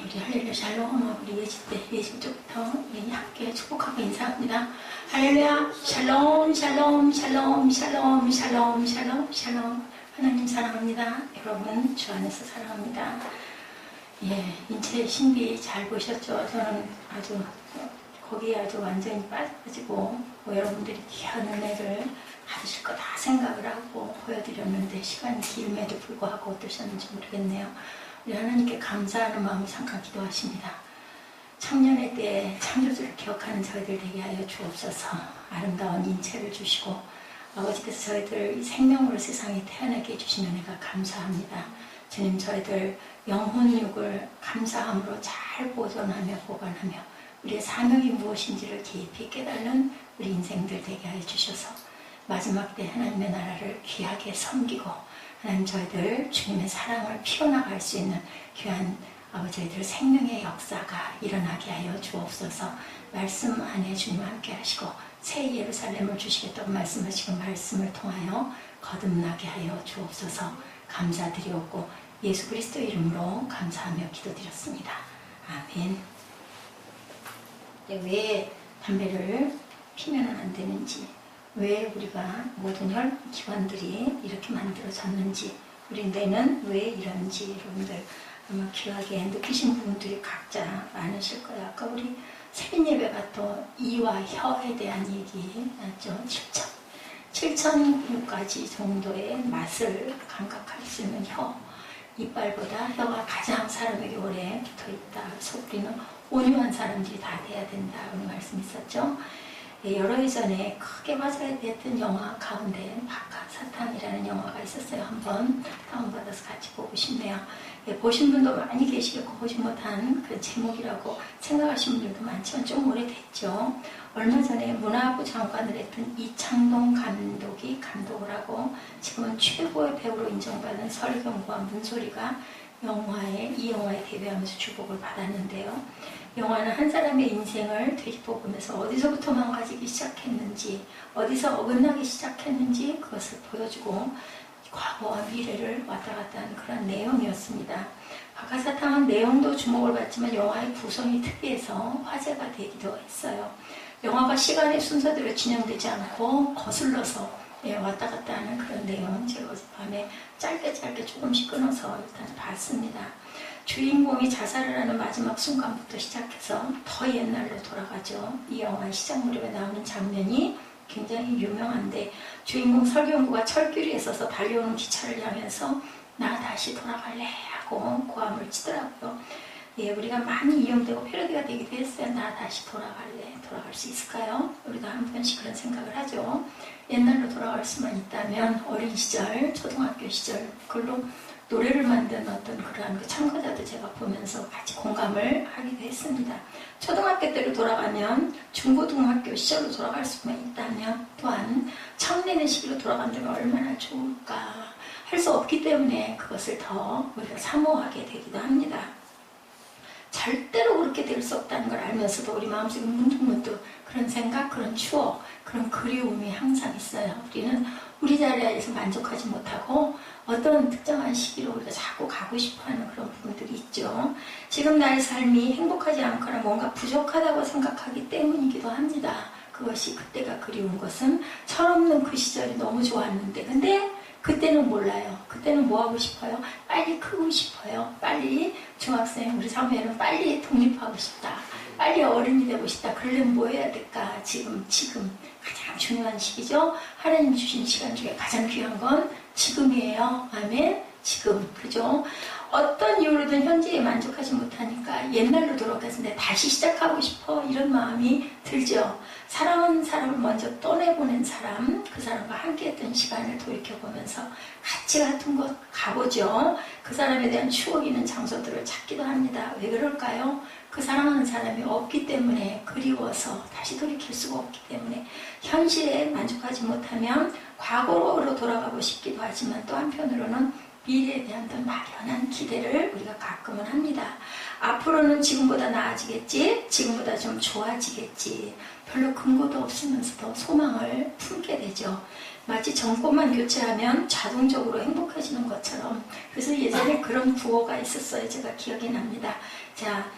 우리 할렐루야 샬롬, 우리 예수 때부터 우리 함께 축복하고 인사합니다. 할렐루야 샬롬 샬롬 샬롬 샬롬 샬롬 샬롬 샬롬. 하나님 사랑합니다. 여러분 주 안에서 사랑합니다. 예, 인체 신비 잘 보셨죠? 저는 아주 거기에 아주 완전히 빠지고 여러분들이 귀한 은혜를 받으실 거 다 생각을 하고 보여드렸는데 시간이 길음에도 불구하고 어떠셨는지 모르겠네요. 우리 하나님께 감사하는 마음을 잠깐 기도하십니다. 청년의 때에 창조주를 기억하는 저희들 되게 하여 주옵소서. 아름다운 인체를 주시고 아버지께서 저희들 생명으로 세상에 태어나게 해주신 은혜가 감사합니다. 주님, 저희들 영혼육을 감사함으로 잘 보존하며 보관하며 우리의 사명이 무엇인지를 깊이 깨닫는 우리 인생들 되게 하여 주셔서 마지막 때 하나님의 나라를 귀하게 섬기고 하나님 저희들 주님의 사랑을 피워나갈 수 있는 귀한 저희들 생명의 역사가 일어나게 하여 주옵소서. 말씀 안에 주님 함께 하시고 새 예루살렘을 주시겠다고 말씀하시고 말씀을 통하여 거듭나게 하여 주옵소서. 감사드리옵고 예수 그리스도 이름으로 감사하며 기도드렸습니다. 아멘. 왜 담배를 피면 안 되는지, 왜 우리가 모든 혈기관들이 이렇게 만들어졌는지, 우리 뇌는 왜 이런지 여러분들 아마 귀하게 느끼신 부분들이 각자 많으실 거예요. 아까 우리 새벽 예배가 또 이와 혀에 대한 얘기 나죠. 7,000가지 정도의 맛을 감각할 수 있는 혀. 이빨보다 혀가 가장 사람에게 오래 붙어있다. 그래서 우리는 온유한 사람들이 다 돼야 된다. 그런 말씀 있었죠. 여러 해 전에 크게 화제가 됐던 영화 가운데 박하사탕이라는 영화가 있었어요. 한번 다운받아서 같이 보고 싶네요. 보신 분도 많이 계시겠고 보지 못한 그 제목이라고 생각하시는 분들도 많지만 좀 오래됐죠. 얼마 전에 문화부 장관을 했던 이창동 감독이 감독을 하고 지금은 최고의 배우로 인정받은 설경구와 문소리가 이 영화에 데뷔하면서 주목을 받았는데요. 영화는 한 사람의 인생을 되짚어보면서 어디서부터 망가지기 시작했는지, 어디서 어긋나기 시작했는지 그것을 보여주고 과거와 미래를 왔다 갔다 하는 그런 내용이었습니다. 박하사탕은 내용도 주목을 받지만 영화의 구성이 특이해서 화제가 되기도 했어요. 영화가 시간의 순서대로 진행되지 않고 거슬러서 왔다 갔다 하는 그런 내용, 제가 어젯밤에 짧게 조금씩 끊어서 일단 봤습니다. 주인공이 자살을 하는 마지막 순간부터 시작해서 더 옛날로 돌아가죠. 이 영화의 시작 무렵에 나오는 장면이 굉장히 유명한데 주인공 설경구가 철길에 서서 달려오는 기차를 향해서 나 다시 돌아갈래 하고 고함을 치더라고요. 우리가 많이 이용되고 패러디가 되기도 했어요. 나 다시 돌아갈래. 돌아갈 수 있을까요? 우리가 한 번씩 그런 생각을 하죠. 옛날로 돌아갈 수만 있다면 어린 시절, 초등학교 시절 그걸로 노래를 만든 어떤 그러한 그 참가자도 제가 보면서 같이 공감을 하기도 했습니다. 초등학교 때로 돌아가면 중고등학교 시절로 돌아갈 수만 있다면 또한 청년의 시기로 돌아간다면 얼마나 좋을까 할 수 없기 때문에 그것을 더 우리가 사모하게 되기도 합니다. 절대로 그렇게 될 수 없다는 걸 알면서도 우리 마음속에 문득문득 그런 생각, 그런 추억, 그런 그리움이 항상 있어요. 우리는 우리 자리에서 만족하지 못하고 어떤 특정한 시기로 우리가 자꾸 가고 싶어하는 그런 부분들이 있죠. 지금 나의 삶이 행복하지 않거나 뭔가 부족하다고 생각하기 때문이기도 합니다. 그것이 그때가 그리운 것은 철없는 그 시절이 너무 좋았는데 근데 그때는 몰라요. 그때는 뭐 하고 싶어요? 빨리 크고 싶어요. 빨리 중학생, 우리 사모님은 빨리 독립하고 싶다. 빨리 어른이 되고 싶다. 그러려면 뭐 해야 될까? 지금 가장 중요한 시기죠. 하나님이 주신 시간 중에 가장 귀한 건 지금이에요. 아멘. 지금, 그죠? 어떤 이유로든 현재에 만족하지 못하니까 옛날로 돌아가서 다시 시작하고 싶어 이런 마음이 들죠. 사랑하는 사람을 먼저 떠내보낸 사람, 그 사람과 함께했던 시간을 돌이켜보면서 같이 같은 곳 가보죠. 그 사람에 대한 추억이 있는 장소들을 찾기도 합니다. 왜 그럴까요? 그 사랑하는 사람이 없기 때문에 그리워서 다시 돌이킬 수가 없기 때문에 현실에 만족하지 못하면 과거로 돌아가고 싶기도 하지만 또 한편으로는 미래에 대한 어떤 막연한 기대를 우리가 가끔은 합니다. 앞으로는 지금보다 나아지겠지, 지금보다 좀 좋아지겠지, 별로 근거도 없으면서도 소망을 품게 되죠. 마치 정권만 교체하면 자동적으로 행복해지는 것처럼. 그래서 예전에 그런 구호가 있었어요. 제가 기억이 납니다. 자,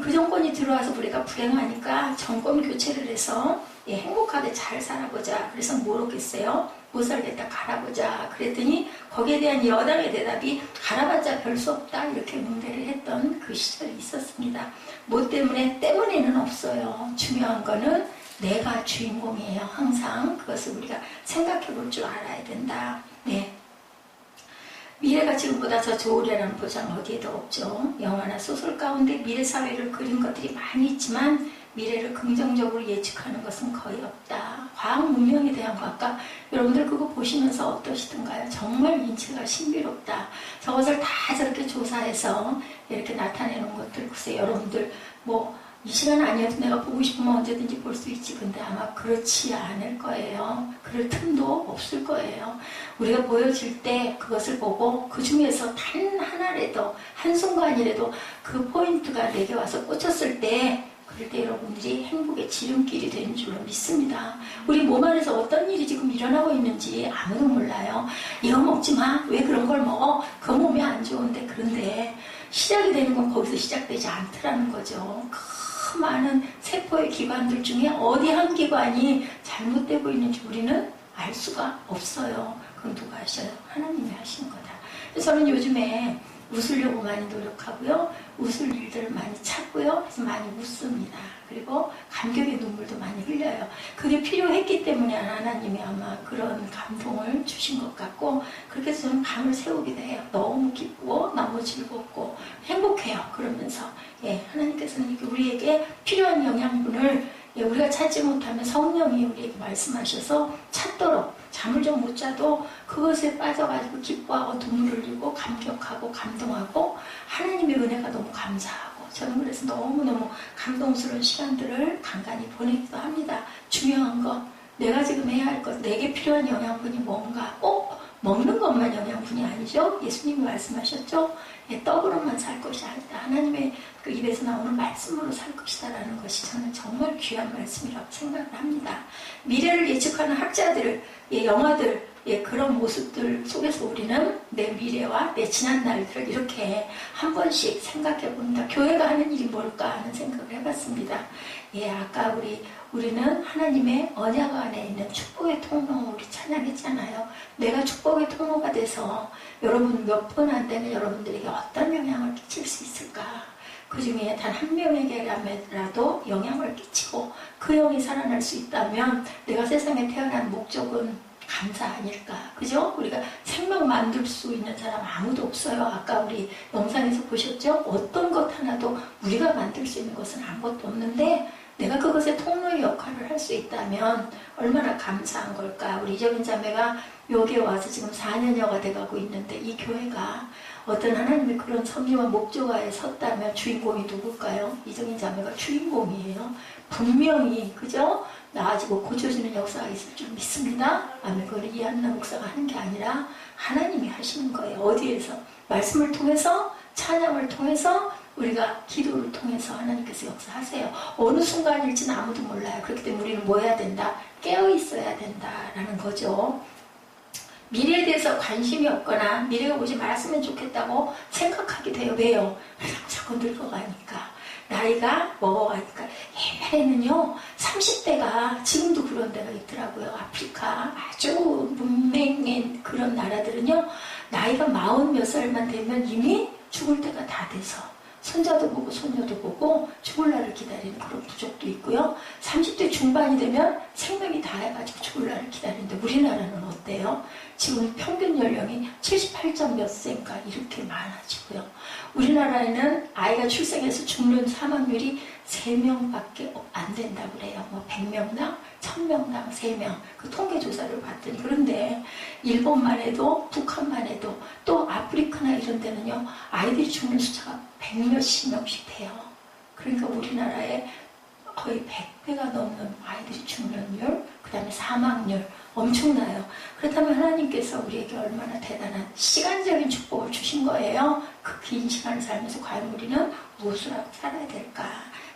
그 정권이 들어와서 우리가 불행하니까 정권 교체를 해서 행복하게 잘 살아보자. 그래서 뭐겠어요? 못 살겠다, 갈아보자. 그랬더니 거기에 대한 여당의 대답이 갈아봤자 별 수 없다, 이렇게 문대를 했던 그 시절이 있었습니다. 뭐 때문에는 없어요. 중요한 거는 내가 주인공이에요. 항상 그것을 우리가 생각해 볼 줄 알아야 된다. 네. 미래가 지금보다 더 좋으리라는 보장 어디에도 없죠. 영화나 소설 가운데 미래 사회를 그린 것들이 많이 있지만 미래를 긍정적으로 예측하는 것은 거의 없다. 과학 문명에 대한 과학과 여러분들 그거 보시면서 어떠시던가요? 정말 인체가 신비롭다. 저것을 다 저렇게 조사해서 이렇게 나타내는 것들, 글쎄 여러분들 이 시간 아니어도 내가 보고 싶으면 언제든지 볼 수 있지. 근데 아마 그렇지 않을 거예요. 그럴 틈도 없을 거예요. 우리가 보여질 때 그것을 보고 그 중에서 단 하나라도, 한순간이라도 그 포인트가 내게 와서 꽂혔을 때, 그럴 때 여러분들이 행복의 지름길이 되는 줄로 믿습니다. 우리 몸 안에서 어떤 일이 지금 일어나고 있는지 아무도 몰라요. 이거 먹지 마. 왜 그런 걸 먹어? 그 몸에 안 좋은데. 그런데 시작이 되는 건 거기서 시작되지 않더라는 거죠. 그 많은 세포의 기관들 중에 어디 한 기관이 잘못되고 있는지 우리는 알 수가 없어요. 그건 누가 하셔요? 하나님이 하시는 거다. 그래서 저는 요즘에 웃으려고 많이 노력하고요. 웃을 일들을 많이 찾고요. 그래서 많이 웃습니다. 그리고 감격의 눈물도 많이 흘려요. 그게 필요했기 때문에 하나님이 아마 그런 감동을 주신 것 같고, 그렇게 해서 저는 밤을 새우기도 해요. 너무 기쁘고 너무 즐겁고 행복해요. 그러면서 하나님께서는 우리에게 필요한 영양분을 우리가 찾지 못하면 성령이 우리에게 말씀하셔서 찾도록, 잠을 좀 못 자도 그것에 빠져가지고 기뻐하고 눈물을 흘리고 감격하고 감동하고 하나님의 은혜가 너무 감사하고, 저는 그래서 너무너무 감동스러운 시간들을 간간히 보내기도 합니다. 중요한 건 내가 지금 해야 할 것, 내게 필요한 영양분이 뭔가, 꼭 먹는 것만 영양분이 아니죠. 예수님이 말씀하셨죠. 떡으로만 살 것이 아니다. 하나님의 그 입에서 나오는 말씀으로 살 것이다 라는 것이 저는 정말 귀한 말씀이라고 생각을 합니다. 미래를 예측하는 학자들, 영화들, 그런 모습들 속에서 우리는 내 미래와 내 지난 날들을 이렇게 한 번씩 생각해 봅니다. 교회가 하는 일이 뭘까 하는 생각을 해봤습니다. 아까 우리는 하나님의 언약 안에 있는 축복의 통로, 우리 찬양했잖아요. 내가 축복의 통로가 돼서 여러분 몇 번 안 되면 여러분들에게 어떤 영향을 끼칠 수 있을까? 그 중에 단 한 명에게라도 영향을 끼치고 그 영이 살아날 수 있다면 내가 세상에 태어난 목적은 감사 아닐까? 그죠? 우리가 생명 만들 수 있는 사람 아무도 없어요. 아까 우리 영상에서 보셨죠? 어떤 것 하나도 우리가 만들 수 있는 것은 아무것도 없는데 내가 그것의 통로의 역할을 할 수 있다면 얼마나 감사한 걸까? 우리 이정인 자매가 여기에 와서 지금 4년여가 돼가고 있는데 이 교회가 어떤 하나님의 그런 섭리와 목적하에 섰다면 주인공이 누굴까요? 이정인 자매가 주인공이에요. 분명히, 그죠? 나아지고 고쳐지는 역사가 있을 줄 믿습니다. 아멘. 그걸 이한나 목사가 하는 게 아니라 하나님이 하시는 거예요. 어디에서? 말씀을 통해서, 찬양을 통해서, 우리가 기도를 통해서 하나님께서 역사하세요. 어느 순간일지는 아무도 몰라요. 그렇기 때문에 우리는 뭐 해야 된다? 깨어 있어야 된다라는 거죠. 미래에 대해서 관심이 없거나 미래가 오지 말았으면 좋겠다고 생각하게 돼요. 왜요? 자꾸 늙어가니까. 나이가 먹어가니까. 옛날에는요 30대가, 지금도 그런 데가 있더라고요. 아프리카 아주 문맹인 그런 나라들은요 나이가 40 몇 살만 되면 이미 죽을 때가 다 돼서 손자도 보고 손녀도 보고 죽을 날을 기다리는 그런 부족도 있고요. 30대 중반이 되면 생명이 다 해가지고 죽을 날을 기다리는데 우리나라는 어때요? 지금 평균 연령이 78점 몇 세인가 이렇게 많아지고요. 우리나라에는 아이가 출생해서 죽는 사망률이 3명밖에 안 된다고 그래요. 100명당 1000명당 3명. 그 통계 조사를 봤더니. 그런데 일본만 해도, 북한만 해도, 또 아프리카나 이런 데는요 아이들이 죽는 숫자가 100몇십 명씩 돼요. 그러니까 우리나라에 거의 배가 넘는 아이들이 죽는 그 다음에 사망률 엄청나요. 그렇다면 하나님께서 우리에게 얼마나 대단한 시간적인 축복을 주신 거예요. 그 긴 시간을 살면서 과연 우리는 무엇을 하고 살아야 될까?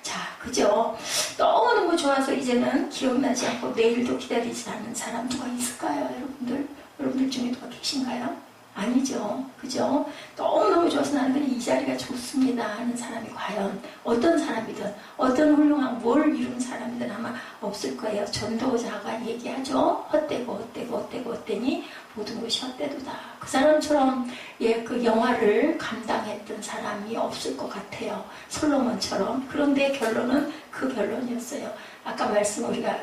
자, 그죠? 너무너무 좋아서 이제는 기억나지 않고 내일도 기다리지 않는 사람 누가 있을까요? 여러분들 중에 누가 계신가요? 아니죠. 그죠? 너무너무 좋아서 나는 그냥 이 자리가 좋습니다 하는 사람이 과연 어떤 사람이든 어떤 훌륭한 뭘 이룬 사람이든 아마 없을 거예요. 전도자가 얘기하죠. 헛되고 모든 것이 헛되도다. 그 사람처럼 그 영화를 감당했던 사람이 없을 것 같아요. 솔로몬처럼. 그런데 결론은 그 결론이었어요. 아까 말씀 우리가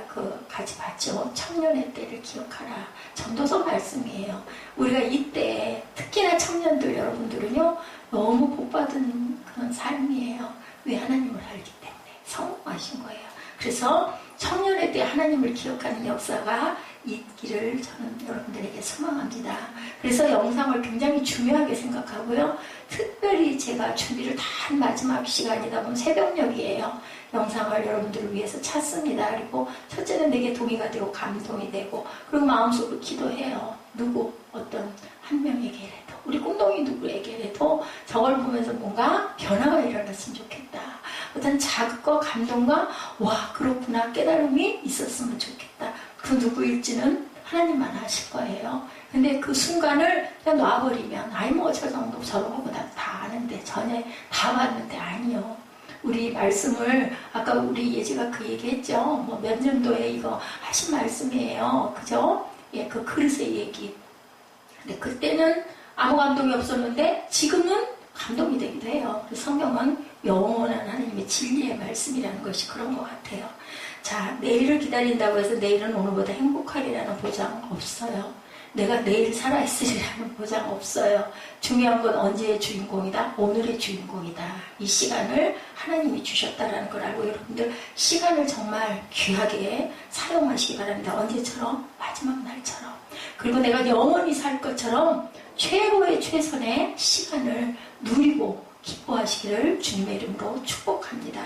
같이 봤죠. 청년의 때를 기억하라. 전도서 말씀이에요. 우리가 이때 특히나 청년들 여러분들은요 너무 복받은 그런 삶이에요. 왜? 하나님을 알기 때문에 성공하신 거예요. 그래서 청년의 때 하나님을 기억하는 역사가 있기를 저는 여러분들에게 소망합니다. 그래서 영상을 굉장히 중요하게 생각하고요. 특별히 제가 준비를 다 한 마지막 시간이다 보면 새벽녘이에요. 영상을 여러분들을 위해서 찾습니다. 그리고 첫째는 내게 동의가 되고 감동이 되고 그리고 마음속으로 기도해요. 어떤 한 명에게라도 우리 꿈동이 누구에게라도 저걸 보면서 뭔가 변화가 일어났으면 좋겠다. 어떤 자극과 감동과 와 그렇구나 깨달음이 있었으면 좋겠다. 그 누구일지는 하나님만 아실 거예요. 근데 그 순간을 그냥 놔버리면 아이 뭐 저 정도 저런 거보다 다 아는데 전에 다 봤는데 아니요. 우리 말씀을 아까 우리 예지가 그 얘기했죠. 뭐 몇 년도에 이거 하신 말씀이에요. 그죠? 그 그릇의 얘기. 근데 그때는 아무 감동이 없었는데 지금은 감동이 되기도 해요. 성경은 영원한 하나님의 진리의 말씀이라는 것이 그런 것 같아요. 자, 내일을 기다린다고 해서 내일은 오늘보다 행복하리라는 보장 없어요. 내가 내일 살아있으리라는 보장 없어요. 중요한 건 언제의 주인공이다? 오늘의 주인공이다. 이 시간을 하나님이 주셨다는 걸 알고 여러분들 시간을 정말 귀하게 사용하시기 바랍니다. 언제처럼? 마지막 날처럼. 그리고 내가 영원히 살 것처럼 최고의 최선의 시간을 누리고 기뻐하시기를 주님의 이름으로 축복합니다.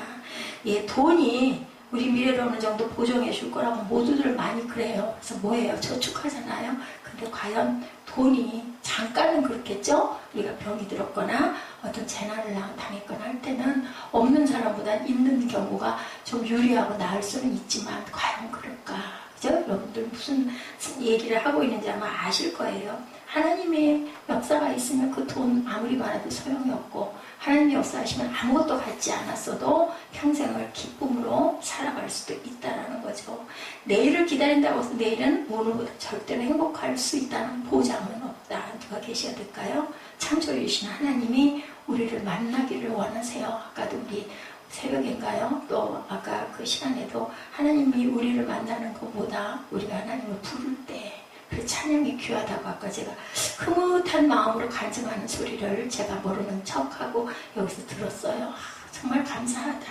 돈이 우리 미래를 어느 정도 보정해 줄 거라고 모두들 많이 그래요. 그래서 뭐예요? 저축하잖아요. 근데 과연 돈이 잠깐은 그렇겠죠? 우리가 병이 들었거나 어떤 재난을 당했거나 할 때는 없는 사람보다 있는 경우가 좀 유리하고 나을 수는 있지만 과연 그럴까? 그죠? 여러분들 무슨 얘기를 하고 있는지 아마 아실 거예요. 하나님의 역사가 있으면 그 돈 아무리 많아도 소용이 없고 하나님의 역사하시면 아무것도 갖지 않았어도 평생을 기쁨으로 살아갈 수도 있다는 거죠. 내일을 기다린다고 해서 내일은 오늘보다 절대로 행복할 수 있다는 보장은 없다. 누가 계셔야 될까요? 창조주신 하나님이 우리를 만나기를 원하세요. 아까도 우리 새벽인가요? 또 아까 그 시간에도 하나님이 우리를 만나는 것보다 우리가 하나님을 부를 때 그 찬양이 귀하다고 아까 제가 흐뭇한 마음으로 간증하는 소리를 제가 모르는 척하고 여기서 들었어요. 정말 감사하다.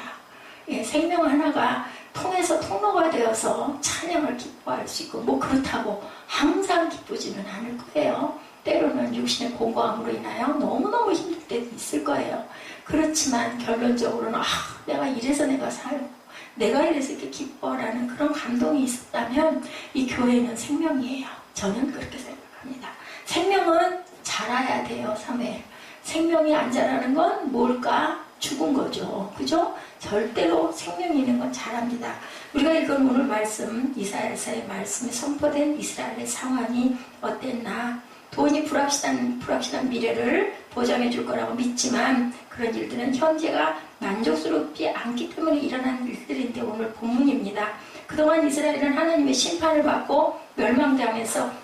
생명 하나가 통해서 통로가 되어서 찬양을 기뻐할 수 있고 뭐 그렇다고 항상 기쁘지는 않을 거예요. 때로는 육신의 공고함으로 인하여 너무너무 힘들 때도 있을 거예요. 그렇지만 결론적으로는 내가 이래서 내가 살고 내가 이래서 이렇게 기뻐라는 그런 감동이 있었다면 이 교회는 생명이에요. 저는 그렇게 생각합니다. 생명은 자라야 돼요. 3회. 생명이 안 자라는 건 뭘까? 죽은 거죠. 그죠? 절대로 생명이 있는 건 자랍니다. 우리가 읽은 오늘 말씀, 이사야서의 말씀에 선포된 이스라엘의 상황이 어땠나? 돈이 불확실한 미래를 보장해 줄 거라고 믿지만 그런 일들은 현재가 만족스럽지 않기 때문에 일어나는 일들인데 오늘 본문입니다. 그동안 이스라엘은 하나님의 심판을 받고 멸망당해서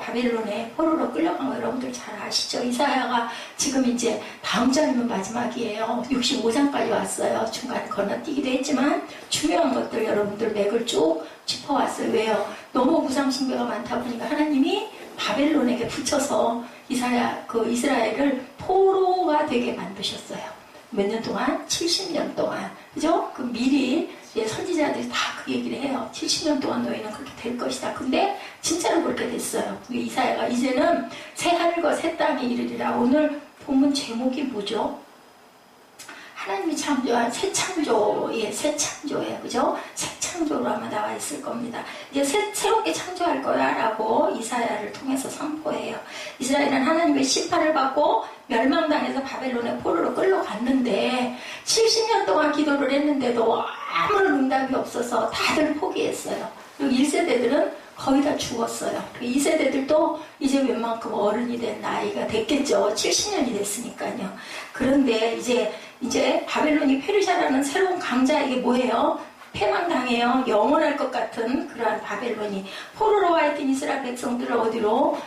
바빌론의 포로로 끌려간 거 여러분들 잘 아시죠? 이사야가 지금 이제 다음 장이면 마지막이에요. 65장까지 왔어요. 중간에 건너뛰기도 했지만 중요한 것들 여러분들 맥을 쭉 짚어왔어요. 왜요? 너무 무상신배가 많다 보니까 하나님이 바벨론에게 붙여서 이스라엘을 포로가 되게 만드셨어요. 몇 년 동안? 70년 동안. 그죠? 그 미리 선지자들이 다 그 얘기를 해요. 70년 동안 너희는 그렇게 될 것이다. 근데 진짜로 그렇게 됐어요. 이사야가 이제는 새 하늘과 새 땅이 이르리라. 오늘 본문 제목이 뭐죠? 하나님이 창조한 새 창조의 새 창조예요. 그죠? 새 창조로 아마 나와 있을 겁니다. 이제 새롭게 창조할 거야 라고 이사야를 통해서 선포해요. 이스라엘은 하나님의 심판을 받고 멸망당해서 바벨론의 포로로 끌려갔는데 70년 동안 기도를 했는데도 아무런 응답이 없어서 다들 포기했어요. 그리고 1세대들은 거의 다 죽었어요. 2세대들도 이제 웬만큼 어른이 된 나이가 됐겠죠. 70년이 됐으니까요. 그런데 이제 바벨론이 페르시아라는 새로운 강자에게 뭐예요? 패망당해요. 영원할 것 같은 그러한 바벨론이 포로로 와 있던 이스라엘 백성들을 어디로?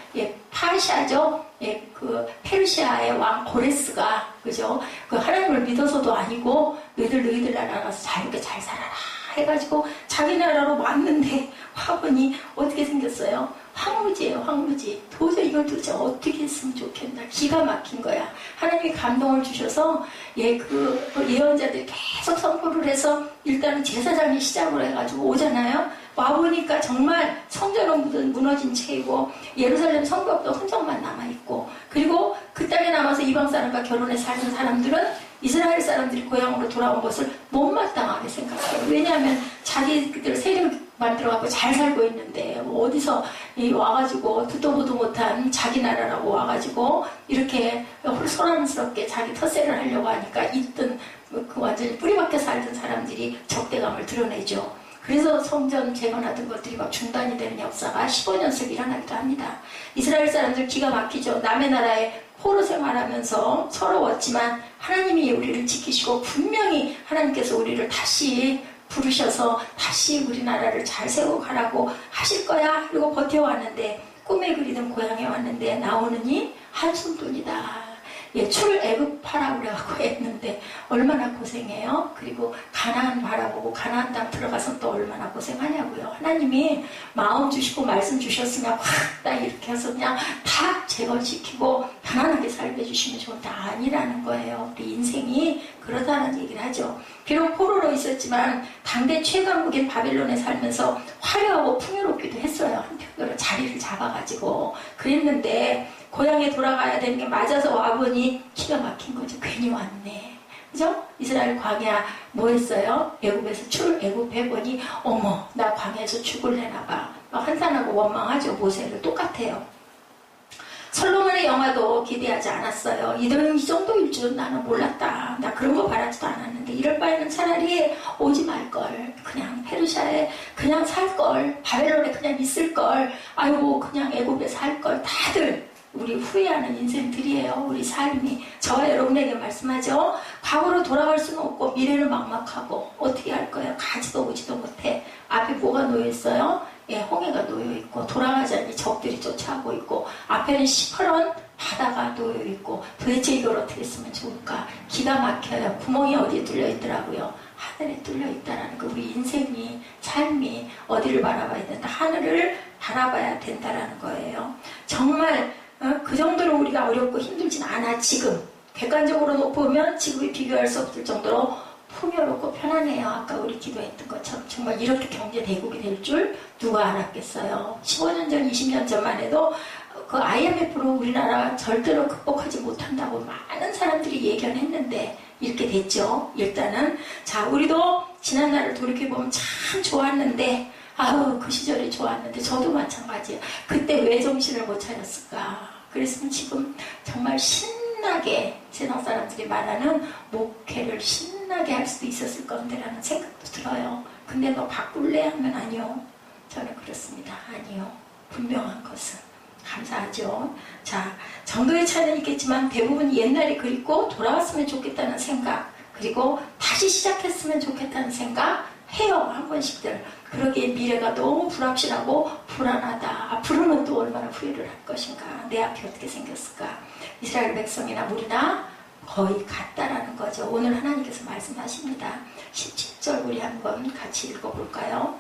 파시아죠. 그 페르시아의 왕 고레스가, 그죠? 그 하나님을 믿어서도 아니고 너희들 나라 가서 자유롭게 잘 살아라 해가지고 자기 나라로 왔는데 화분이 어떻게 생겼어요? 황무지예요, 황무지. 도저히 이걸 도대체 어떻게 했으면 좋겠나. 기가 막힌 거야. 하나님이 감동을 주셔서 그 예언자들이 계속 선포를 해서 일단은 제사장이 시작으로 해가지고 오잖아요. 와보니까 정말 성전은 무너진 채이고 예루살렘 성벽도 흔적만 남아있고, 그리고 그 땅에 남아서 이방 사람과 결혼해 사는 사람들은 이스라엘 사람들이 고향으로 돌아온 것을 못마땅하게 생각해요. 왜냐하면 자기들 세력 만들어갖고 잘 살고 있는데 어디서 와가지고 듣도 보도 못한 자기 나라라고 와가지고 이렇게 소란스럽게 자기 텃세를 하려고 하니까 있던 그 완전히 뿌리박혀 살던 사람들이 적대감을 드러내죠. 그래서 성전 재건하던 것들이 막 중단이 되는 역사가 15년씩 일어나기도 합니다. 이스라엘 사람들 기가 막히죠. 남의 나라에 포로 생활하면서 서러웠지만 하나님이 우리를 지키시고 분명히 하나님께서 우리를 다시 부르셔서 다시 우리나라를 잘 세우고 가라고 하실 거야. 그리고 버텨왔는데 꿈에 그리던 고향에 왔는데 나오느니 한숨돈이다. 출애굽하라고 그래갖고 했는데 얼마나 고생해요. 그리고 가나안 바라보고 가나안 땅 들어가서 또 얼마나 고생하냐고요. 하나님이 마음 주시고 말씀 주셨으면 확 딱 이렇게 해서 그냥 다 제거시키고 편안하게 살게 해주시면 좋은데 아니라는 거예요. 우리 인생이 그러다는 얘기를 하죠. 비록 포로로 있었지만 당대 최강국인 바벨론에 살면서 화려하고 풍요롭기도 했어요. 한편으로 자리를 잡아가지고 그랬는데 고향에 돌아가야 되는 게 맞아서 와보니 기가 막힌 거죠. 괜히 왔네. 그죠? 이스라엘 광야 뭐 했어요? 애굽에서 출애굽해보니 어머 나 광야에서 죽을래나 봐. 막 한탄하고 원망하죠. 모세를 똑같아요. 솔로몬의 영화도 기대하지 않았어요. 이 정도일 줄 나는 몰랐다. 나 그런 거 바라지도 않았는데 이럴 바에는 차라리 오지 말걸. 그냥 페르시아에 그냥 살걸. 바벨론에 그냥 있을걸. 아이고 그냥 애굽에 살걸. 다들 우리 후회하는 인생들이에요. 우리 삶이. 저와 여러분에게 말씀하죠. 과거로 돌아갈 수는 없고 미래는 막막하고 어떻게 할 거예요? 가지도 오지도 못해. 앞에 뭐가 놓여있어요? 홍해가 놓여있고 돌아가자니 적들이 쫓아오고 있고 앞에는 시퍼런 바다가 놓여있고 도대체 이걸 어떻게 쓰면 좋을까? 기가 막혀요. 구멍이 어디에 뚫려있더라고요. 하늘에 뚫려있다라는 거. 우리 인생이 삶이 어디를 바라봐야 된다? 하늘을 바라봐야 된다라는 거예요. 정말 그 정도로 우리가 어렵고 힘들진 않아. 지금 객관적으로 보면 지금이 비교할 수 없을 정도로 풍요롭고 편안해요. 아까 우리 기도했던 것처럼 정말 이렇게 경제 대국이 될 줄 누가 알았겠어요. 15년 전 20년 전만 해도 그 IMF로 우리나라 절대로 극복하지 못한다고 많은 사람들이 예견했는데 이렇게 됐죠. 일단은 자 우리도 지난날을 돌이켜보면 참 좋았는데 아우 그 시절이 좋았는데 저도 마찬가지예요. 그때 왜 정신을 못 차렸을까? 그랬으면 지금 정말 신나게 세상 사람들이 말하는 목회를 신나게 할 수도 있었을 건데라는 생각도 들어요. 근데 너 바꿀래? 하면 아니요. 저는 그렇습니다. 아니요. 분명한 것은. 감사하죠. 자, 정도의 차이는 있겠지만 대부분 옛날이 그립고 돌아왔으면 좋겠다는 생각, 그리고 다시 시작했으면 좋겠다는 생각 해요. 한 번씩들. 그러기에 미래가 너무 불확실하고 불안하다. 앞으로는 또 얼마나 후회를 할 것인가. 내 앞이 어떻게 생겼을까. 이스라엘 백성이나 우리나 거의 같다라는 거죠. 오늘 하나님께서 말씀하십니다. 17절 우리 한번 같이 읽어볼까요?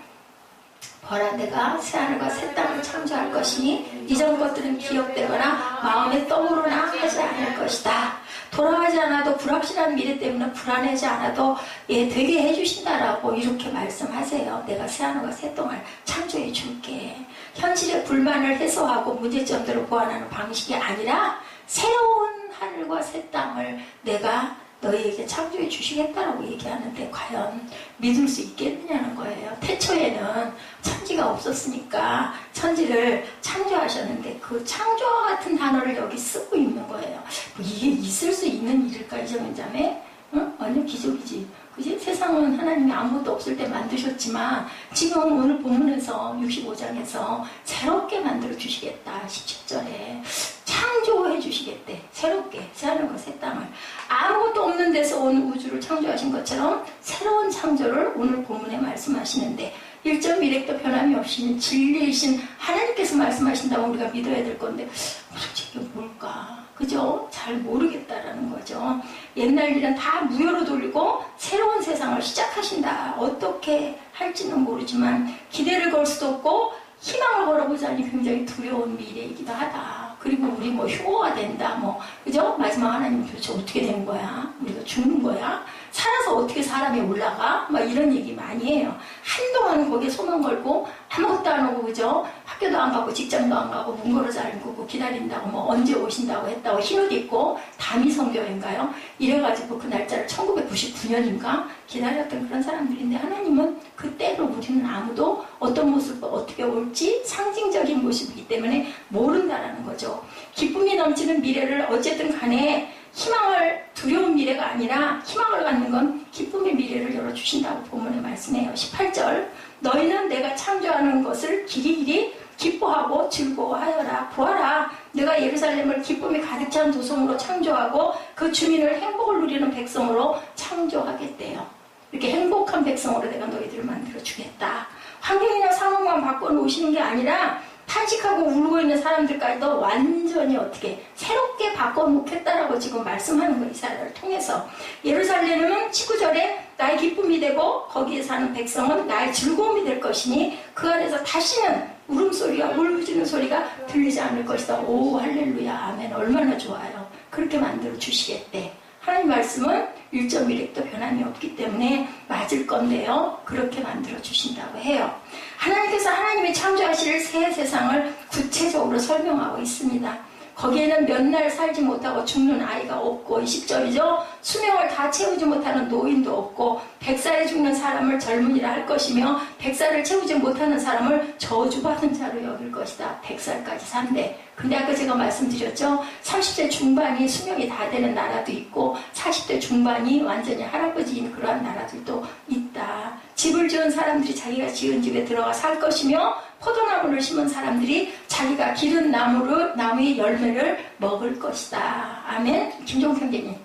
보라 내가 새하늘과 새 땅을 창조할 것이니 이전 것들은 기억되거나 마음에 떠오르나 하지 않을 것이다. 돌아가지 않아도 불확실한 미래 때문에 불안하지 않아도 되게 해주신다라고 이렇게 말씀하세요. 내가 새하늘과 새 땅을 창조해 줄게. 현실의 불만을 해소하고 문제점들을 보완하는 방식이 아니라 새로운 하늘과 새 땅을 내가 너희에게 창조해 주시겠다라고 얘기하는데 과연 믿을 수 있겠느냐는 거예요. 태초에는 천지가 없었으니까 천지를 창조하셨는데 그 창조와 같은 단어를 여기 쓰고 있는 거예요. 뭐 이게 있을 수 있는 일일까 이정현자매? 응? 완전 기적이지. 그지? 세상은 하나님이 아무것도 없을 때 만드셨지만 지금 오늘 본문에서 65장에서 새롭게 만들어 주시겠다. 17절에 창조해 주시겠대. 새롭게 새하늘과 새 땅을 아무것도 없는 데서 온 우주를 창조하신 것처럼 새로운 창조를 오늘 본문에 말씀하시는데 1.1획도 변함이 없이 진리이신 하나님께서 말씀하신다고 우리가 믿어야 될 건데 솔직히 뭘까? 그죠? 잘 모르겠다라는 거죠. 옛날 일은 다 무효로 돌리고 새로운 세상을 시작하신다. 어떻게 할지는 모르지만 기대를 걸 수도 없고 희망을 걸어보자니 굉장히 두려운 미래이기도 하다. 그리고 우리 뭐 휴거가 된다. 뭐 그죠? 마지막 하나님 도대체 어떻게 된 거야? 우리가 죽는 거야? 살아서 어떻게 사람이 올라가? 막 이런 얘기 많이 해요. 한동안 거기에 소망 걸고 아무것도 안 하고 그죠? 학교도 안 가고 직장도 안 가고 문고로 잠그고 기다린다고 뭐 언제 오신다고 했다고 흰옷 입고 다미성교회인가요? 이래가지고 그 날짜를 1999년인가 기다렸던 그런 사람들인데 하나님은 그때로 우리는 아무도 어떤 모습 어떻게 올지 상징적인 모습이기 때문에 모른다라는 거죠. 기쁨이 넘치는 미래를 어쨌든 간에 희망을 두려운 미래가 아니라 희망을 갖는 건 기쁨의 미래를 열어주신다고 본문에 말씀해요. 18절 너희는 내가 창조하는 것을 길이길이 기뻐하고 즐거워하여라. 보아라 내가 예루살렘을 기쁨이 가득 찬 도성으로 창조하고 그 주민을 행복을 누리는 백성으로 창조하겠대요. 이렇게 행복한 백성으로 내가 너희들을 만들어주겠다. 환경이나 상황만 바꿔놓으시는 게 아니라 탄식하고 울고 있는 사람들까지도 완전히 어떻게 새롭게 바꿔놓겠다라고 지금 말씀하는 거예요. 이사야를 통해서. 예루살렘은 19절에 나의 기쁨이 되고 거기에 사는 백성은 나의 즐거움이 될 것이니 그 안에서 다시는 울음소리와 울부짖는 소리가 들리지 않을 것이다. 오 할렐루야 아멘. 얼마나 좋아요. 그렇게 만들어 주시겠대. 하나님 말씀은 1.1획도 변함이 없기 때문에 맞을 건데요. 그렇게 만들어 주신다고 해요. 하나님께서 하나님이 창조하실 새 세상을 구체적으로 설명하고 있습니다. 거기에는 몇 날 살지 못하고 죽는 아이가 없고 20절이죠. 수명을 다 채우지 못하는 노인도 없고 100살에 죽는 사람을 젊은이라 할 것이며 100살을 채우지 못하는 사람을 저주받은 자로 여길 것이다. 100살까지 산대. 근데 아까 제가 말씀드렸죠. 30대 중반이 수명이 다 되는 나라도 있고 40대 중반이 완전히 할아버지인 그러한 나라들도 있다. 집을 지은 사람들이 자기가 지은 집에 들어가 살 것이며 포도나무를 심은 사람들이 자기가 기른 나무의 열매를 먹을 것이다. 아멘. 김종평대님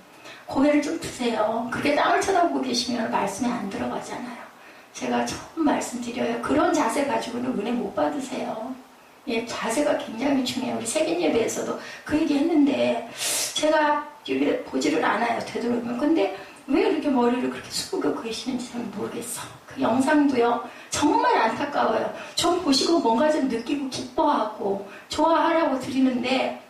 고개를 좀 드세요. 그게 땅을 쳐다보고 계시면 말씀에 안 들어가잖아요. 제가 처음 말씀드려요. 그런 자세 가지고는 은혜 못 받으세요. 예, 자세가 굉장히 중요해요. 우리 세견 예배에서도 그 얘기 했는데 제가 여기 보지를 않아요. 되도록이면. 근데 왜 이렇게 머리를 그렇게 숙이고 계시는지 잘 모르겠어. 그 영상도요. 정말 안타까워요. 좀 보시고 뭔가 좀 느끼고 기뻐하고 좋아하라고 드리는데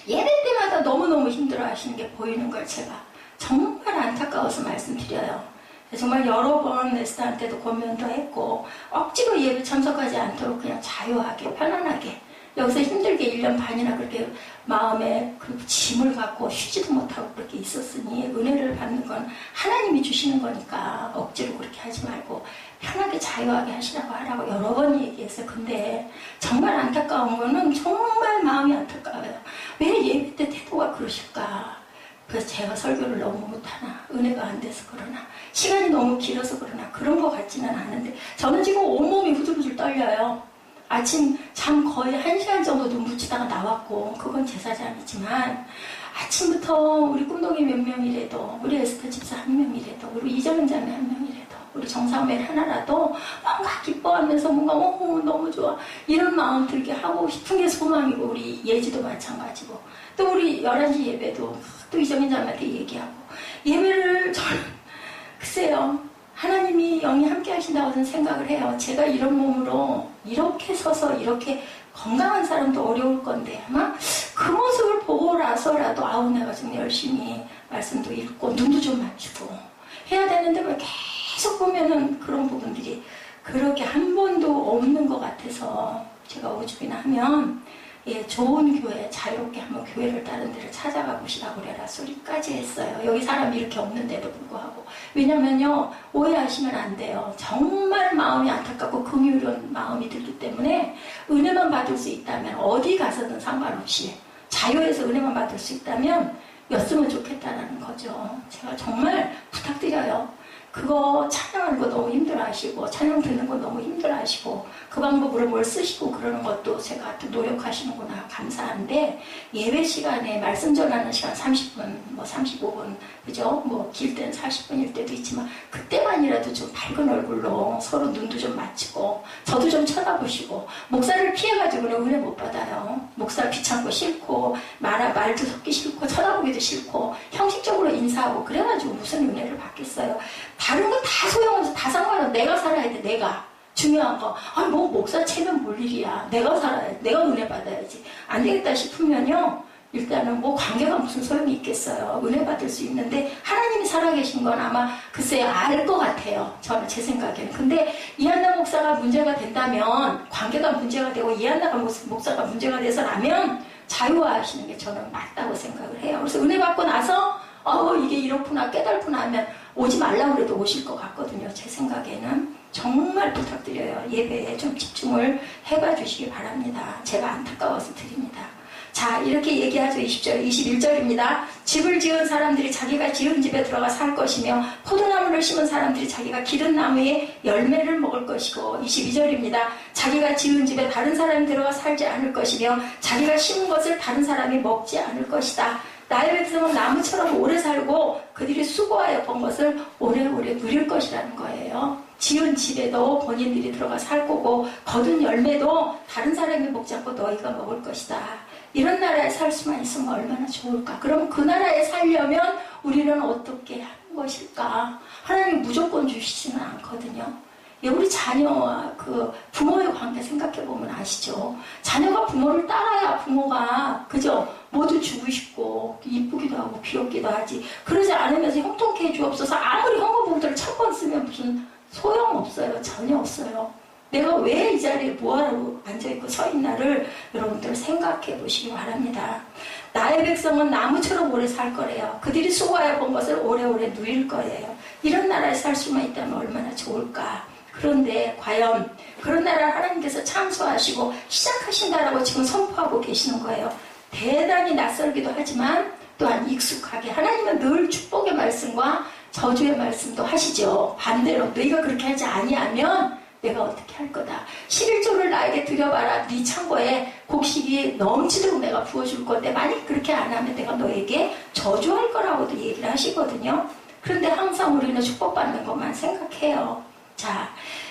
예배 때마다 너무너무 힘들어 하시는 게 보이는 걸 제가 정말 안타까워서 말씀드려요. 정말 여러 번 에스더한테도 권면도 했고 억지로 예배 참석하지 않도록 그냥 자유하게 편안하게 여기서 힘들게 1년 반이나 그렇게 마음에 그 짐을 갖고 쉬지도 못하고 그렇게 있었으니 은혜를 받는 건 하나님이 주시는 거니까 억지로 그렇게 하지 말고 편하게 자유하게 하시라고 여러 번 얘기했어요. 근데 정말 안타까운 거는 정말 마음이 안타까워요. 왜 예배 때 태도가 그러실까? 그래서 제가 설교를 너무 못하나 은혜가 안 돼서 그러나 시간이 너무 길어서 그러나 그런 것 같지는 않은데 저는 지금 온몸이 후들후들 떨려요. 아침 잠 거의 1시간 정도 눈 붙이다가 나왔고 그건 제 사정이지만 아침부터 우리 꿈동이 몇 명이라도 우리 에스터 집사 한 명이라도 우리 이정은 자매 한 명이라도 우리 정상매 하나라도 뭔가 기뻐하면서 뭔가 너무 좋아 이런 마음 들게 하고 싶은 게 소망이고 우리 예지도 마찬가지고 또 우리 11시 예배도 또 이정인 자매한테 얘기하고 예배를 저는 글쎄요 하나님이 영이 함께 하신다고 저는 생각을 해요. 제가 이런 몸으로 이렇게 서서 이렇게 건강한 사람도 어려울 건데 아마 그 모습을 보고 나서라도 아우 내가 좀 열심히 말씀도 읽고 눈도 좀 맞추고 해야 되는데 왜 계속 보면은 그런 부분들이 그렇게 한 번도 없는 것 같아서 제가 오죽이나 하면 예, 좋은 교회, 자유롭게 한번 교회를 다른 데를 찾아가 보시라고 그래라 소리까지 했어요. 여기 사람이 이렇게 없는데도 불구하고. 왜냐면요, 오해하시면 안 돼요. 정말 마음이 안타깝고 긍휼한 마음이 들기 때문에 은혜만 받을 수 있다면 어디 가서든 상관없이 자유에서 은혜만 받을 수 있다면 였으면 좋겠다라는 거죠. 제가 정말 부탁드려요. 그거 찬양하는 거 너무 힘들어하시고 찬양 듣는 거 너무 힘들어하시고 그 방법으로 뭘 쓰시고 그러는 것도 제가 또 노력하시는구나 감사한데 예배 시간에 말씀 전하는 시간 30분 뭐 35분 그죠? 뭐 길 때는 40분일 때도 있지만 그때만이라도 좀 밝은 얼굴로 서로 눈도 좀 맞추고 저도 좀 쳐다보시고 목사를 피해가지고는 은혜 못 받아요. 목사 귀찮고 싫고 말도 섞기 싫고 쳐다보기도 싫고 형식적으로 인사하고 그래가지고 무슨 은혜를 받겠어요. 다른 건 다 소용없어. 다 상관없어. 내가 살아야 돼. 내가. 중요한 거. 뭐 목사 채면 뭘 일이야. 내가 살아야 돼. 내가 은혜 받아야지. 안 되겠다 싶으면요. 일단은 뭐 관계가 무슨 소용이 있겠어요. 은혜 받을 수 있는데 하나님이 살아계신 건 아마 글쎄요. 알 것 같아요. 저는 제 생각에는. 근데 이한나 목사가 문제가 된다면 관계가 문제가 되고 이한나 목사가 문제가 돼서라면 자유화하시는 게 저는 맞다고 생각을 해요. 그래서 은혜 받고 나서 이게 이렇구나 깨달구나 하면 오지 말라고 해도 오실 것 같거든요. 제 생각에는. 정말 부탁드려요. 예배에 좀 집중을 해봐 주시기 바랍니다. 제가 안타까워서 드립니다. 자, 이렇게 얘기하죠. 20절, 21절입니다. 집을 지은 사람들이 자기가 지은 집에 들어가 살 것이며 포도나무를 심은 사람들이 자기가 기른 나무의 열매를 먹을 것이고 22절입니다. 자기가 지은 집에 다른 사람이 들어가 살지 않을 것이며 자기가 심은 것을 다른 사람이 먹지 않을 것이다. 나의 백성은 나무처럼 오래 살고 그들이 수고하여 번 것을 오래오래 누릴 것이라는 거예요. 지은 집에도 본인들이 들어가 살 거고 거둔 열매도 다른 사람이 먹지 않고 너희가 먹을 것이다. 이런 나라에 살 수만 있으면 얼마나 좋을까. 그럼 그 나라에 살려면 우리는 어떻게 하는 것일까. 하나님 무조건 주시지는 않거든요. 우리 자녀와 그 부모의 관계 생각해보면 아시죠? 자녀가 부모를 따라야 부모가 그죠? 모두 주고 싶고 이쁘기도 하고 귀엽기도 하지. 그러지 않으면서 형통케 해주옵소서 아무리 헌금봉투를 1000번 쓰면 무슨 소용없어요. 전혀 없어요. 내가 왜 이 자리에 뭐하러 앉아있고 서있나를 여러분들 생각해 보시기 바랍니다. 나의 백성은 나무처럼 오래 살 거래요. 그들이 수고하여 본 것을 오래오래 누릴 거예요. 이런 나라에 살 수만 있다면 얼마나 좋을까. 그런데 과연 그런 나라를 하나님께서 창조하시고 시작하신다라고 지금 선포하고 계시는 거예요. 대단히 낯설기도 하지만 또한 익숙하게 하나님은 늘 축복의 말씀과 저주의 말씀도 하시죠. 반대로 너희가 그렇게 하지 아니하면 내가 어떻게 할 거다. 11조를 나에게 드려봐라. 네 창고에 곡식이 넘치도록 내가 부어줄 건데 만약 그렇게 안 하면 내가 너에게 저주할 거라고도 얘기를 하시거든요. 그런데 항상 우리는 축복받는 것만 생각해요. 자,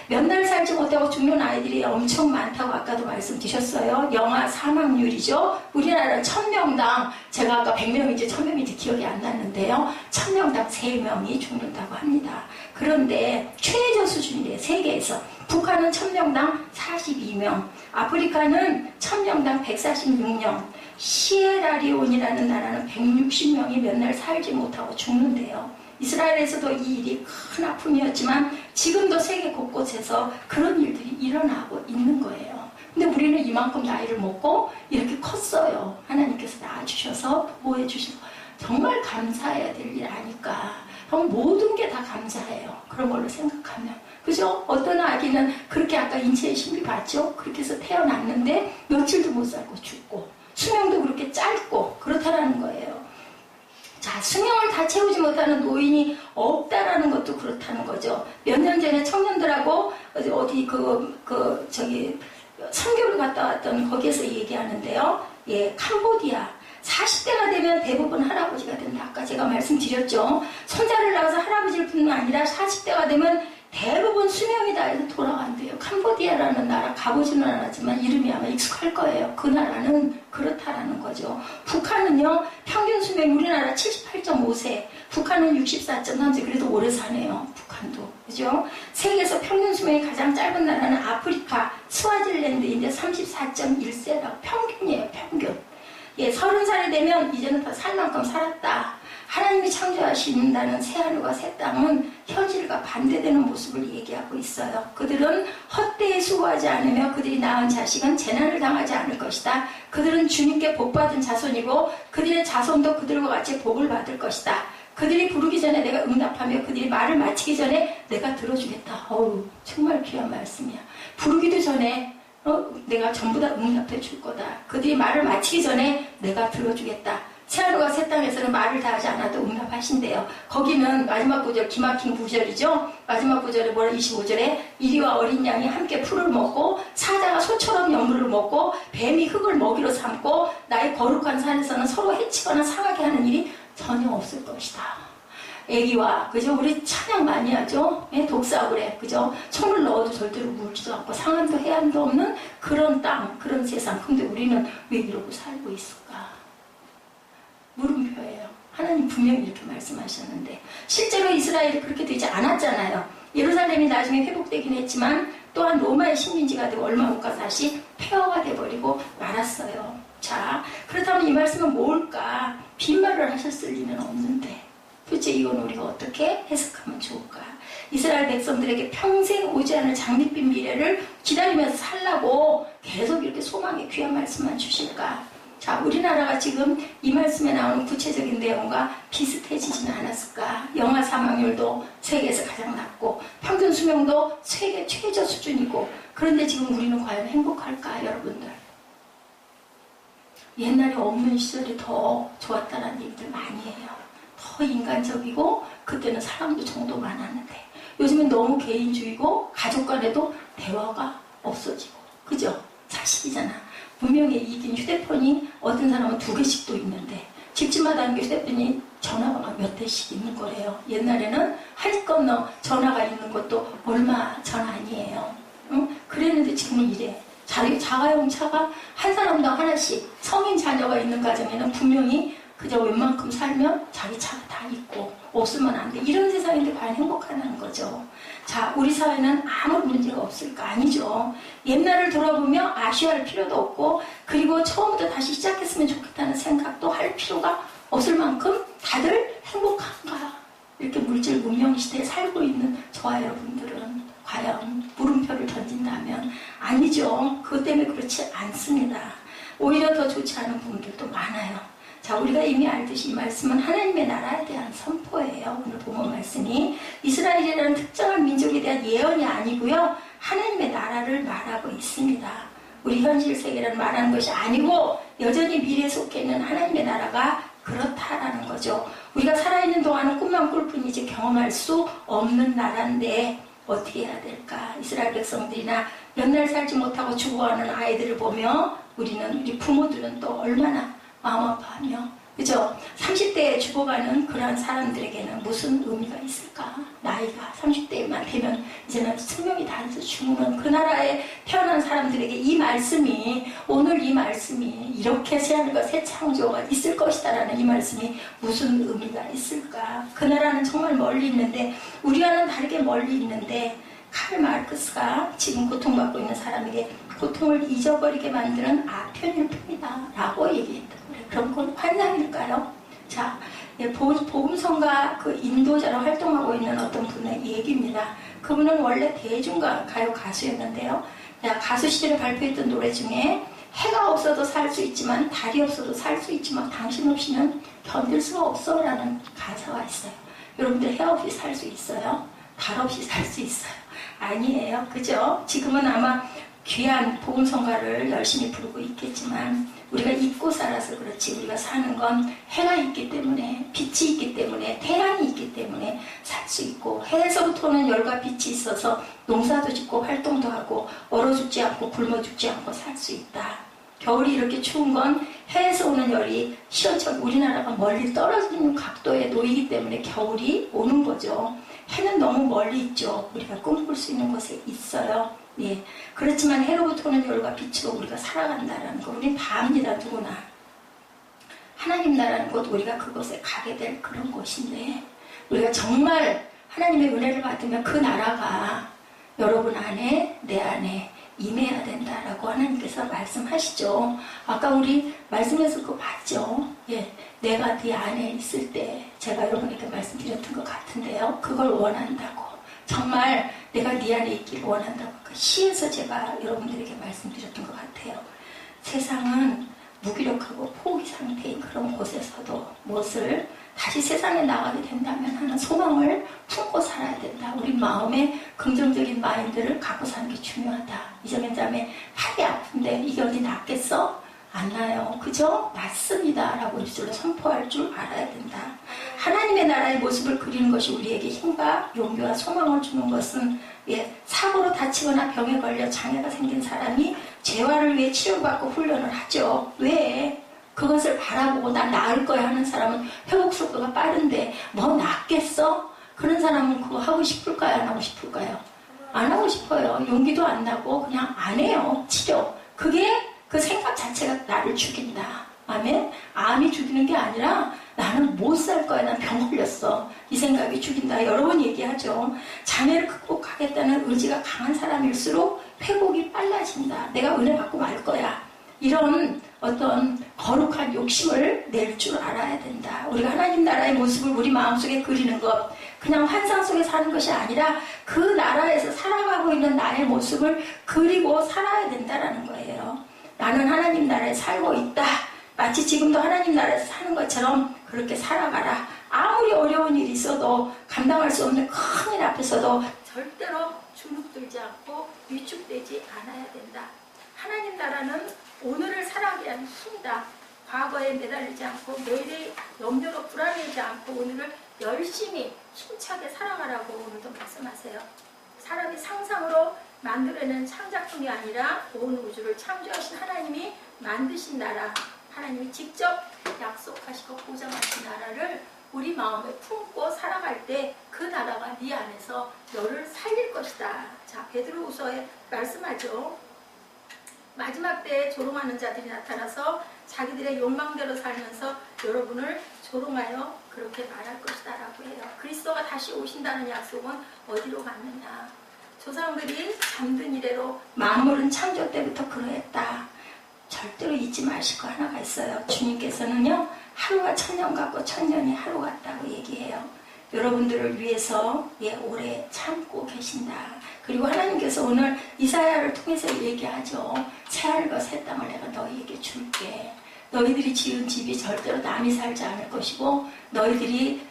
몇 날 살지 못하고 죽는 아이들이 엄청 많다고 아까도 말씀드렸어요. 영아 사망률이죠. 우리나라는 1000명당 제가 아까 100명인지 1000명인지 기억이 안 났는데요. 1000명당 3명이 죽는다고 합니다. 그런데 최저 수준이래요. 세계에서. 북한은 1000명당 42명, 아프리카는 1000명당 146명, 시에라리온이라는 나라는 160명이 몇 날 살지 못하고 죽는데요. 이스라엘에서도 이 일이 큰 아픔이었지만 지금도 세계 곳곳에서 그런 일들이 일어나고 있는 거예요. 근데 우리는 이만큼 나이를 먹고 이렇게 컸어요. 하나님께서 낳아주셔서 보호해 주시고 정말 감사해야 될 일 아닐까. 모든 게 다 감사해요. 그런 걸로 생각하면. 그죠? 어떤 아기는 그렇게 아까 인체의 신비 봤죠? 그렇게 해서 태어났는데 며칠도 못 살고 죽고 수명도 그렇게 짧고 그렇다라는 거예요. 자, 수명을 다 채우지 못하는 노인이 없다라는 것도 그렇다는 거죠. 몇 년 전에 청년들하고 어디 선교를 갔다 왔던 거기에서 얘기하는데요. 예, 캄보디아. 40대가 되면 대부분 할아버지가 된다. 아까 제가 말씀드렸죠. 손자를 낳아서 할아버지를 뿐만 아니라 40대가 되면 대부분 수명이 다해서 돌아간대요. 캄보디아라는 나라 가보지는 않았지만 이름이 아마 익숙할 거예요. 그 나라는 그렇다라는 거죠. 북한은요, 평균 수명이 우리나라 78.5세, 북한은 64.3세, 그래도 오래 사네요. 북한도. 그죠? 세계에서 평균 수명이 가장 짧은 나라는 아프리카, 스와질랜드인데 34.1세라고 평균이에요, 평균. 예, 30살이 되면 이제는 다 살 만큼 살았다. 하나님 하나님이 창조하신다는 새하늘과 새 땅은 현실과 반대되는 모습을 얘기하고 있어요. 그들은 헛되이 수고하지 않으며 그들이 낳은 자식은 재난을 당하지 않을 것이다. 그들은 주님께 복받은 자손이고 그들의 자손도 그들과 같이 복을 받을 것이다. 그들이 부르기 전에 내가 응답하며 그들이 말을 마치기 전에 내가 들어주겠다. 어우, 정말 귀한 말씀이야. 부르기도 전에 내가 전부 다 응답해 줄 거다. 그들이 말을 마치기 전에 내가 들어주겠다. 새하늘과 새 땅에서는 말을 다 하지 않아도 응답하신대요. 거기는 마지막 구절, 기막힌 구절이죠. 마지막 구절에 뭐라 25절에 이리와 어린 양이 함께 풀을 먹고 사자가 소처럼 연물을 먹고 뱀이 흙을 먹이로 삼고 나의 거룩한 산에서는 서로 해치거나 상하게 하는 일이 전혀 없을 것이다. 애기와 그죠? 우리 찬양 많이 하죠. 예, 독사그래 그죠? 손을 넣어도 절대로 물지도 않고 상함도 해안도 없는 그런 땅, 그런 세상. 근데 우리는 왜 이러고 살고 있을까? 물음표예요. 하나님 분명히 이렇게 말씀하셨는데 실제로 이스라엘이 그렇게 되지 않았잖아요. 예루살렘이 나중에 회복되긴 했지만 또한 로마의 식민지가 되고 얼마 못 가서 다시 폐허가 돼버리고 말았어요. 자, 그렇다면 이 말씀은 뭘까? 빈말을 하셨을 리는 없는데 도대체 이건 우리가 어떻게 해석하면 좋을까? 이스라엘 백성들에게 평생 오지 않을 장밋빛 미래를 기다리면서 살라고 계속 이렇게 소망의 귀한 말씀만 주실까? 자, 우리나라가 지금 이 말씀에 나오는 구체적인 내용과 비슷해지지는 않았을까? 영아 사망률도 세계에서 가장 낮고 평균 수명도 세계 최저 수준이고 그런데 지금 우리는 과연 행복할까, 여러분들? 옛날에 없는 시절이 더 좋았다는 얘기들 많이 해요. 더 인간적이고 그때는 사람도 정도 많았는데 요즘은 너무 개인주의고 가족 간에도 대화가 없어지고 그죠? 사실이잖아. 분명히 이긴 휴대폰이 어떤 사람은 2개씩도 있는데 집집마다 하는 게 휴대폰이 전화가 막 몇 대씩 있는 거래요. 옛날에는 한 건너 전화가 있는 것도 얼마 전 아니에요. 응? 그랬는데 지금은 이래. 자가용 차가 한 사람당 하나씩 성인 자녀가 있는 가정에는 분명히 그저 웬만큼 살면 자기 차가 다 있고 없으면 안 돼. 이런 세상인데 과연 행복하다는 거죠. 자, 우리 사회는 아무 문제가 없을까? 아니죠. 옛날을 돌아보며 아쉬워할 필요도 없고 그리고 처음부터 다시 시작했으면 좋겠다는 생각도 할 필요가 없을 만큼 다들 행복한가? 이렇게 물질 문명 시대에 살고 있는 저와 여러분들은 과연 물음표를 던진다면 아니죠. 그것 때문에 그렇지 않습니다. 오히려 더 좋지 않은 부분들도 많아요. 자, 우리가 이미 알듯이 이 말씀은 하나님의 나라에 대한 선포예요. 오늘 본문 말씀이 이스라엘이라는 특정한 민족에 대한 예언이 아니고요. 하나님의 나라를 말하고 있습니다. 우리 현실 세계를 말하는 것이 아니고 여전히 미래에 속해 있는 하나님의 나라가 그렇다라는 거죠. 우리가 살아있는 동안은 꿈만 꿀 뿐이지 경험할 수 없는 나라인데 어떻게 해야 될까? 이스라엘 백성들이나 몇 날 살지 못하고 죽어가는 아이들을 보며 우리 부모들은 또 얼마나 마음 아파하며 그죠? 30대에 죽어가는 그런 사람들에게는 무슨 의미가 있을까? 나이가 30대만 되면 이제는 생명이 다해서 죽는 그 나라에 태어난 사람들에게 이 말씀이 오늘 이 말씀이 이렇게 새하늘과 새 창조가 있을 것이다라는 이 말씀이 무슨 의미가 있을까? 그 나라는 정말 멀리 있는데 우리와는 다르게 멀리 있는데 칼 마르크스가 지금 고통받고 있는 사람에게 고통을 잊어버리게 만드는 아편일 뿐이다 라고 얘기했다. 그럼 그건 환상일까요? 자, 복음성가 그 인도자로 활동하고 있는 어떤 분의 얘기입니다. 그분은 원래 대중가요 가수였는데요. 가수 시절에 발표했던 노래 중에 해가 없어도 살 수 있지만 달이 없어도 살 수 있지만 당신 없이는 견딜 수가 없어 라는 가사가 있어요. 여러분들 해 없이 살 수 있어요? 달 없이 살 수 있어요? 아니에요. 그죠? 지금은 아마 귀한 복음성가를 열심히 부르고 있겠지만 우리가 잊고 살아서 그렇지 우리가 사는 건 해가 있기 때문에 빛이 있기 때문에 태양이 있기 때문에 살 수 있고 해에서부터 오는 열과 빛이 있어서 농사도 짓고 활동도 하고 얼어 죽지 않고 굶어 죽지 않고 살 수 있다. 겨울이 이렇게 추운 건 해에서 오는 열이 시원찮고 우리나라가 멀리 떨어지는 각도에 놓이기 때문에 겨울이 오는 거죠. 해는 너무 멀리 있죠. 우리가 꿈꿀 수 있는 곳에 있어요. 예. 그렇지만 해로부터 오는 열과 빛으로 우리가 살아간다는 거 우리는 다 압니다. 누구나. 하나님 나라는 곳 우리가 그곳에 가게 될 그런 곳인데 우리가 정말 하나님의 은혜를 받으면 그 나라가 여러분 안에 내 안에 임해야 된다라고 하나님께서 말씀하시죠. 아까 우리 말씀에서 그거 봤죠. 예, 내가 네 안에 있을 때 제가 여러분에게 말씀드렸던 것 같은데요. 그걸 원한다고. 정말 내가 네 안에 있기를 원한다고. 그 시에서 제가 여러분들에게 말씀드렸던 것 같아요. 세상은 무기력하고 포기 상태인 그런 곳에서도 무엇을 다시 세상에 나가게 된다면 하는 소망을 품고 살아야 된다. 우리 마음에 긍정적인 마인드를 갖고 사는 게 중요하다. 이정현 자매 팔이 아픈데 이게 어디 낫겠어? 안 나요. 그죠? 낫습니다. 라고 입술로 선포할 줄 알아야 된다. 하나님의 나라의 모습을 그리는 것이 우리에게 힘과 용기와 소망을 주는 것은 사고로 다치거나 병에 걸려 장애가 생긴 사람이 재활을 위해 치료받고 훈련을 하죠. 왜? 그것을 바라보고 난 나을 거야 하는 사람은 회복 속도가 빠른데 뭐 낫겠어? 그런 사람은 그거 하고 싶을까요? 안 하고 싶을까요? 안 하고 싶어요. 용기도 안 나고 그냥 안 해요. 치료. 그게 그 생각 자체가 나를 죽인다. 아멘? 암이 죽이는 게 아니라 나는 못 살 거야. 난 병 걸렸어. 이 생각이 죽인다. 여러 번 얘기하죠. 장애를 극복하겠다는 의지가 강한 사람일수록 회복이 빨라진다. 내가 은혜 받고 말 거야. 이런 어떤 거룩한 욕심을 낼 줄 알아야 된다. 우리가 하나님 나라의 모습을 우리 마음속에 그리는 것, 그냥 환상 속에 사는 것이 아니라 그 나라에서 살아가고 있는 나의 모습을 그리고 살아야 된다라는 거예요. 나는 하나님 나라에 살고 있다. 마치 지금도 하나님 나라에서 사는 것처럼 그렇게 살아가라. 아무리 어려운 일이 있어도 감당할 수 없는 큰 일 앞에서도 절대로 주눅들지 않고 위축되지 않아야 된다. 하나님 나라는 오늘을 살아가기 위한 힘이다. 과거에 매달리지 않고 내일의 염려로 불안해하지 않고 오늘을 열심히 힘차게 살아가라고 오늘도 말씀하세요. 사람이 상상으로 만들어낸 창작품이 아니라 온 우주를 창조하신 하나님이 만드신 나라, 하나님이 직접 약속하시고 보장하신 나라를 우리 마음에 품고 살아갈 때 그 나라가 네 안에서 너를 살릴 것이다. 자, 베드로후서에 말씀하죠. 마지막 때에 조롱하는 자들이 나타나서 자기들의 욕망대로 살면서 여러분을 조롱하여 그렇게 말할 것이다 라고 해요. 그리스도가 다시 오신다는 약속은 어디로 갔느냐. 조상들이 잠든 이래로 만물은 창조 때부터 그러했다. 절대로 잊지 마실 거 하나가 있어요. 주님께서는요, 하루가 천년 같고 천년이 하루 같다고 얘기해요. 여러분들을 위해서 오래 참고 계신다. 그리고 하나님께서 오늘 이사야를 통해서 얘기하죠. 새하늘과 새 땅을 내가 너희에게 줄게. 너희들이 지은 집이 절대로 남이 살지 않을 것이고 너희들이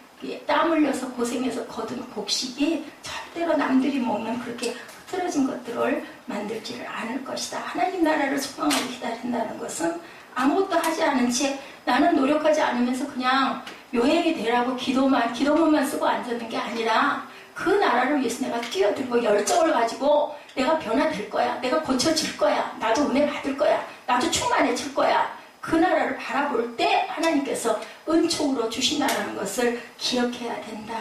땀 흘려서 고생해서 거둔 곡식이 절대로 남들이 먹는 그렇게 흐트러진 것들을 만들지를 않을 것이다. 하나님 나라를 소망하고 기다린다는 것은 아무것도 하지 않은 채 나는 노력하지 않으면서 그냥 요행이 되라고 기도문만 쓰고 앉는 게 아니라 그 나라를 위해서 내가 뛰어들고 열정을 가지고 내가 변화될 거야. 내가 고쳐질 거야. 나도 은혜 받을 거야. 나도 충만해질 거야. 그 나라를 바라볼 때 하나님께서 은총으로 주신다는 것을 기억해야 된다.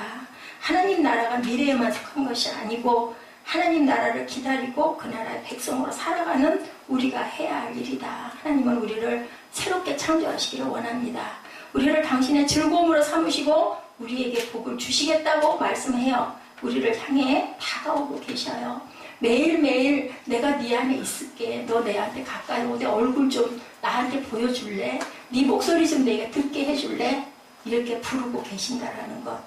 하나님 나라가 미래에만 속한 것이 아니고 하나님 나라를 기다리고 그 나라의 백성으로 살아가는 우리가 해야 할 일이다. 하나님은 우리를 새롭게 창조하시기를 원합니다. 우리를 당신의 즐거움으로 삼으시고 우리에게 복을 주시겠다고 말씀해요. 우리를 향해 다가오고 계셔요. 매일매일 내가 네 안에 있을게. 너 내한테 가까이 오되 얼굴 좀 나한테 보여줄래? 네 목소리 좀 내가 듣게 해줄래? 이렇게 부르고 계신다라는 것.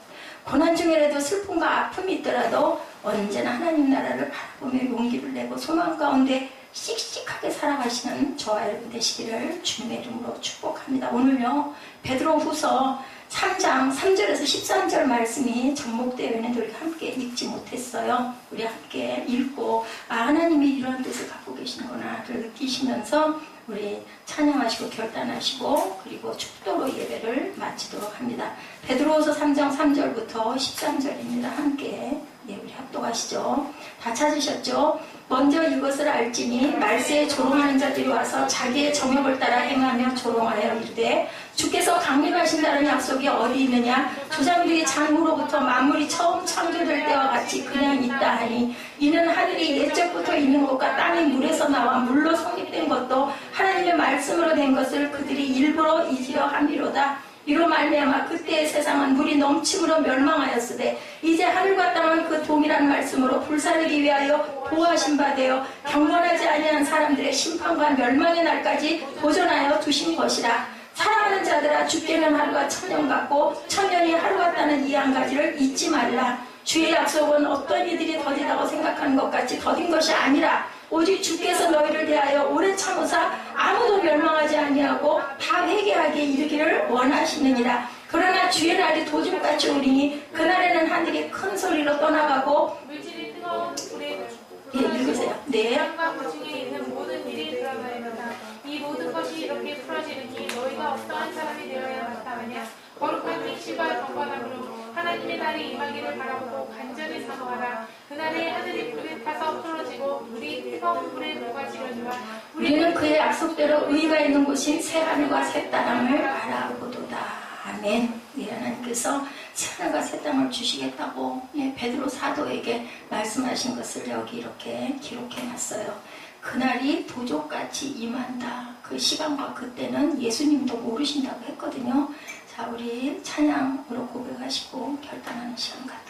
고난 중에라도 슬픔과 아픔이 있더라도 언제나 하나님 나라를 바라보며 용기를 내고 소망 가운데 씩씩하게 살아가시는 저와 여러분 되시기를 주님의 이름으로 축복합니다. 오늘요 베드로후서 3장 3절에서 13절 말씀이 접목되어 있는데 우리가 함께 읽지 못했어요. 우리 함께 읽고 하나님이 이러한 뜻을 갖고 계시는구나를 느끼시면서 우리 찬양하시고 결단하시고 그리고 축도로 예배를 마치도록 합니다. 베드로후서 3장 3절부터 13절입니다. 함께 우리 합독하시죠. 다 찾으셨죠? 먼저 이것을 알지니 말세에 조롱하는 자들이 와서 자기의 정욕을 따라 행하며 조롱하여 이르되 주께서 강림하신다는 약속이 어디 있느냐? 조상들이 장부로부터 만물이 처음 창조될 때와 같이 그냥 있다 하니 이는 하늘이 옛적부터 있는 것과 땅이 물에서 나와 물로 성립된 것도 하나님의 말씀으로 된 것을 그들이 일부러 잊으려 함이로다. 이로 말미암아 그때의 세상은 물이 넘침으로 멸망하였으되 이제 하늘과 땅은 그 동일한 말씀으로 불사르기 위하여 보호하신 바 되어 경건하지 아니한 사람들의 심판과 멸망의 날까지 보존하여 두신 것이라. 사랑하는 자들아, 죽게는 하루가 천년 같고 천년이 하루 같다는 이 한 가지를 잊지 말라. 주의 약속은 어떤 이들이 더디다고 생각하는 것 같이 더딘 것이 아니라 오직 주께서 너희를 대하여 오래 참으사 아무도 멸망하지 아니하고 다 회개하게 이르기를 원하시느니라. 그러나 주의 날이 도둑같이 오리니 그날에는 하늘이 큰 소리로 떠나가고 물질이 뜨거운 불에 예, 읽으세요. 네. 땅과 그 중에 있는 모든 일이 드러나리로다. 이 모든 것이 이렇게 풀어지르니 너희가 어떠한 사람이 되어야 마땅하냐. 거룩한 행실과 경건함으로 하나님의 날이 임하기를 바라보고 간절히 사모하라. 그날에 하늘이 불에 타서 풀어지고 물이 뜨거운 불에 녹아지려니와 우리는 그의 약속대로 의가 있는 곳인 새하늘과 새 땅을 바라보도다. 아멘. 예, 하나님께서 새하늘과 새 땅을 주시겠다고 베드로 사도에게 말씀하신 것을 여기 이렇게 기록해놨어요. 그날이 도적같이 임한다. 그 시간과 그때는 예수님도 모르신다고 했거든요. 자, 우리 찬양으로 고백하시고 결단하는 시간 갖도록